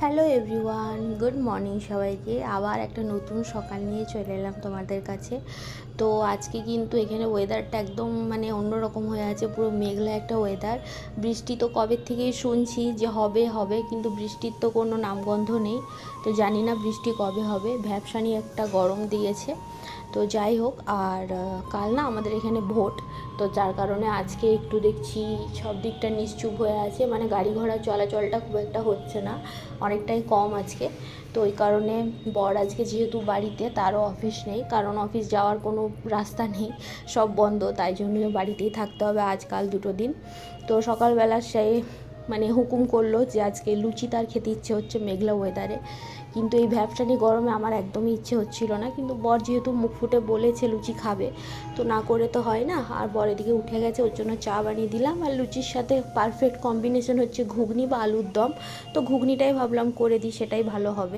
Hello everyone, good morning সবাইকে। আবার একটা নতুন সকাল নিয়ে চলে এলাম তোমাদের কাছে। তো আজকে কিন্তু এখানে ওয়েদারটা একদম অন্যরকম হয়ে আছে, পুরো মেঘলা একটা ওয়েদার। বৃষ্টি তো কবে থেকেই শুনছি যে হবে হবে, কিন্তু বৃষ্টির তো কোনো নামগন্ধ নেই। তো জানি না বৃষ্টি কবে হবে, ভ্যাপসানি একটা গরম দিয়েছে। তো যাই হোক, আর কাল না আমাদের এখানে ভোট, তো যার কারণে আজকে একটু দেখছি সব দিকটা নিশ্চুপ হয়ে আছে, গাড়ি ঘোড়া চলাচলটা খুব একটা হচ্ছে না, অনেকটাই কম আজকে। তো ওই কারণে বর আজকে যেহেতু বাড়িতে, তারও অফিস নেই, কারণ অফিস যাওয়ার কোনো রাস্তা নেই, সব বন্ধ, তাই জন্য বাড়িতেই থাকতে হবে আজকাল দুটো দিন। তো সকালবেলা সেই হুকুম করলো যে আজকে লুচি তার খেতে ইচ্ছে হচ্ছে মেঘলা ওয়েদারে, কিন্তু এই ভ্যাপসানি গরমে আমার একদমই ইচ্ছে হচ্ছিল না, কিন্তু বর যেহেতু মুখ ফুটে বলেছে লুচি খাবে, তো না করে তো হয় না। আর বরের দিকে উঠে গেছে, ওর জন্য চা বানিয়ে দিলাম। আর লুচির সাথে পারফেক্ট কম্বিনেশন হচ্ছে ঘুগনি বা আলুর দম, তো ঘুগনিটাই ভাবলাম করে দিই, সেটাই ভালো হবে।